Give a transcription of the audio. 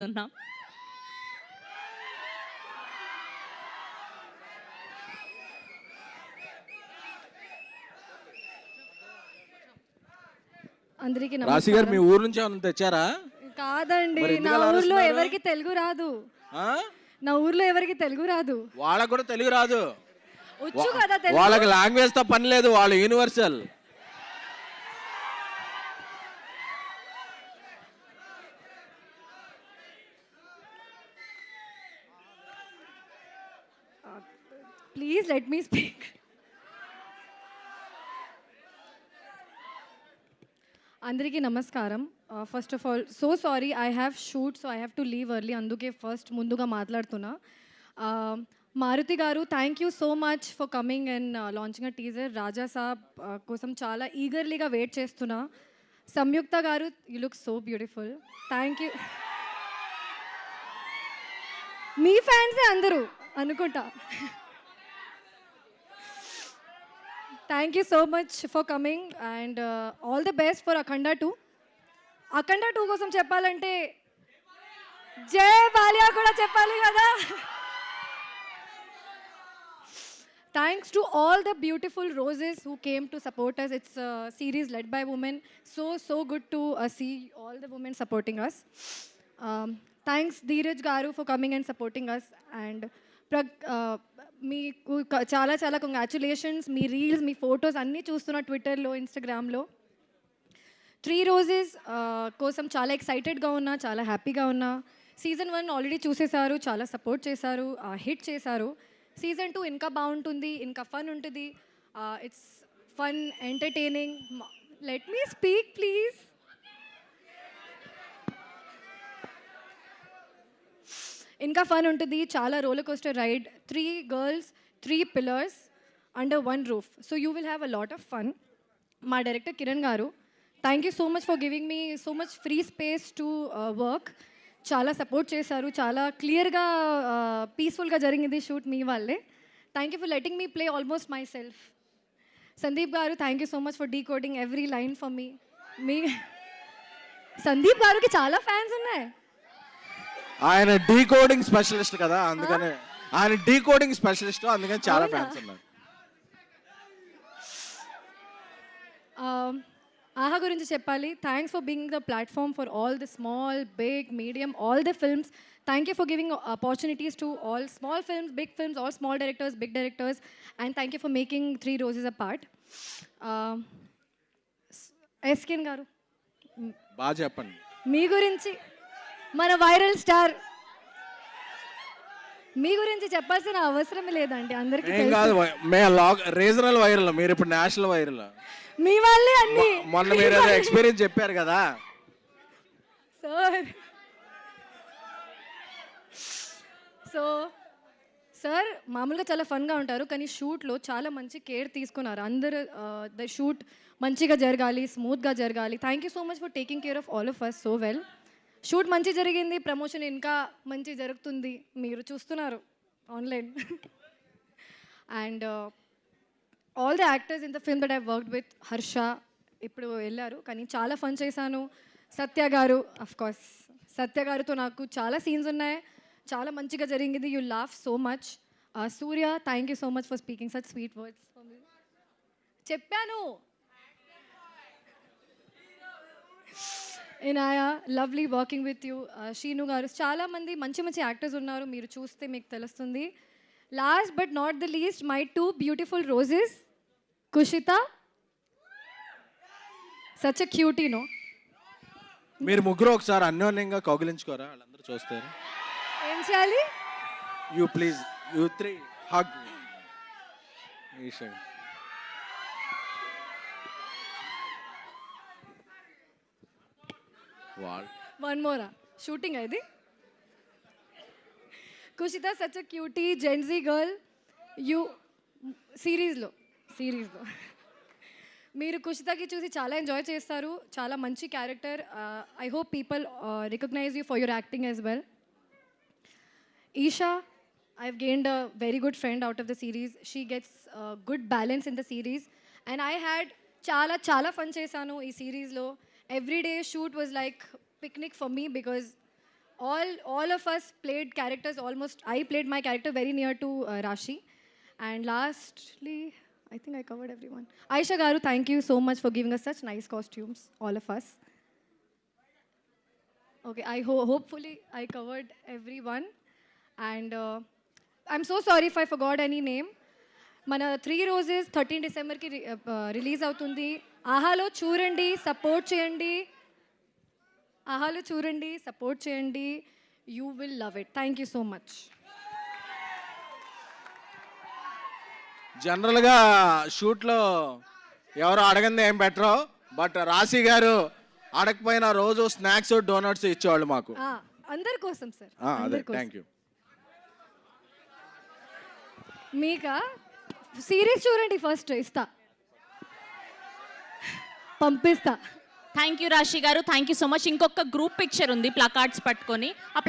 ఉన్నాం. అందరికీ రాశి గారు మీ నమస్కారం. ఊరు నుంచి ఏమైనా తెచ్చారా? కాదండి, మరి నా ఎందుకు అలా ఊర్లో అరుస్తున్నారు? ఎవరికి తెలుగు రాదు. ఆ? నా ఊర్లో ఎవరికి తెలుగు రాదు. వాళ్ళకు కూడా తెలుగు రాదు. వచ్చు కదా తెలుగు. వాళ్ళకి లాంగ్వేజ్ తో పని లేదు, వాళ్ళు universal. Please let me speak. అందరికీ నమస్కారం. First of all so sorry, I have shoot, so I have to leave early, అందుకే ఫస్ట్ ముందుగా మాట్లాడుతున్నా. మారుతి గారు, thank you so much for coming and launching a teaser. రాజా సాబ్ కోసం చాలా ఈగర్లీగా వెయిట్ చేస్తున్నా. సంయుక్త గారు, you look so beautiful. Thank you. మీ ఫ్యాన్సే అందరూ అనుకుంటా. Thank you so much for coming and all the best for అఖండ 2. అఖండ 2 కోసం చెప్పాలంటే జై బాలియా కూడా చెప్పాలి కదా. Thanks to all the beautiful roses who came to support us. It's a series led by women. So good to see all the women supporting us. Thanks Dheeraj garu for coming and supporting us. And మీకు చాలా చాలా congratulations. మీ reels, మీ photos అన్నీ చూస్తున్నా ట్విట్టర్లో, ఇన్స్టాగ్రామ్లో. 3 roses కోసం చాలా ఎక్సైటెడ్గా ఉన్నా, చాలా హ్యాపీగా ఉన్నా. సీజన్ 1 ఆల్రెడీ చూసేశారు, చాలా సపోర్ట్ చేశారు, హిట్ చేశారు. సీజన్ 2 ఇంకా బాగుంటుంది, ఇంకా ఫన్ ఉంటుంది. It's fun, entertaining. Let me speak please. ఇంకా ఫన్ ఉంటుంది, చాలా roller coaster ride. 3 girls, 3 pillars under 1 roof. So you will have a lot of fun. మా director Kiran garu, thank you so much for giving me so much free space to work. చాలా support చేశారు, చాలా క్లియర్గా పీస్ఫుల్గా జరిగింది shoot మీ వాళ్ళే. Thank you for letting me play almost myself. Sandeep గారు, thank you so much for decoding every line for me Sandeep గారికి చాలా ఫ్యాన్స్ ఉన్నాయి. ఆయన డీకోడింగ్ స్పెషలిస్ట్ కదా, అందుకనే ఆయన డీకోడింగ్ స్పెషలిస్ట్, అందుకని చాలా అవునా? ఫ్యాన్స్ ఉన్నారు. ఆహా గురించి చెప్పాలి. Thanks for being the platform for all the small, big, medium, all the films. Thank you for giving opportunities to all small films, big films, all small directors, big directors. And thank you for making 3 roses a part. ఎస్కిన్ గారు, బాగా చెప్పండి. మీ గురించి, మన viral star, మీ గురించి చెప్పాల్సిన అవసరం లేదండి, అందరికీ ఏం కాదు, తెలుసు. మే రీజనల్ వైరల్, మీరు ఇప్పుడు నేషనల్ వైరల్. మీ వాళ్ళే అన్ని. మొన్న మీరు ఏదో ఎక్స్పీరియన్స్ చెప్పారు కదా. సార్ మామూలుగా చాలా ఫన్గా ఉంటారు, కానీ షూట్లో చాలా మంచి కేర్ తీసుకున్నారు. అందరు ద షూట్ మంచిగా జరగాలి, స్మూత్గా జరగాలి. Thank you so much for taking care of all of us so well. Shoot మంచి జరిగింది, ప్రమోషన్ ఇంకా మంచి జరుగుతుంది, మీరు చూస్తున్నారు online. And all the actors in the film that I worked with. Harsha ఇప్పుడు వెళ్ళారు, కానీ చాలా ఫన్ చేశాను. సత్య గారు, అఫ్ కోర్స్ సత్య గారితో నాకు చాలా సీన్స్ ఉన్నాయి, చాలా మంచిగా జరిగింది. You laugh so much. Surya, thank you so much for speaking such sweet words for me. చెప్పాను. Inaya, lovely working with you. Srinu గారు, చాలామంది మంచి మంచి యాక్టర్స్ ఉన్నారు, మీరు చూస్తే మీకు తెలుస్తుంది. Last but not the least, my 2 beautiful roses. Kushitha, such a cutie no. మీరు ముగ్గురు ఒకసారి అన్యోన్యంగా కౌగిలించుకోరా, వాళ్ళందరూ చూస్తారు. ఏం చేయాలి? You please, you 3 hug. వాళ్ళు వన్ మోరా, షూటింగ్ ఇది. Kushitha such a cutie Gen Z girl. You సిరీస్లో మీరు కుషితకి చూసి చాలా ఎంజాయ్ చేస్తారు, చాలా మంచి character. I hope people recognize you for your acting as well. Isha, I've gained a very good friend out of the series. She gets good balance in the series. And I had chala fun chesanu ee series lo. Every day shoot was like picnic for me because all of us played characters almost. I played my character very near to Rashi. And lastly, I think I covered everyone. Aisha Garu, thank you so much for giving us such nice costumes, all of us. Okay, hopefully I covered everyone. And I'm so sorry if I forgot any name. మన 3 roses 13 డిసెంబర్కి release అవుతుంది. ఆహాలో చూడండి, support చేయండి. ఆహాలో చూడండి, support చేయండి. You will love it. Thank you so much. జనరల్గా షూట్లో ఎవరు అడగంది ఏం బెటరో, బట్ రాశి గారు అడగపోయిన రోజు స్నాక్స్ డోనట్స్ ఇచ్చేవాళ్ళు మాకు. అందరి కోసం సార్. అదే, థ్యాంక్ యూ. మీకా సిరీస్ చూడండి ఫస్ట్, ఇస్తా, పంపిస్తా. థ్యాంక్ యూ రాశి గారు, థ్యాంక్ యూ సో మచ్. ఇంకొక గ్రూప్ పిక్చర్ ఉంది ప్లకార్డ్స్ పట్టుకొని, ఆ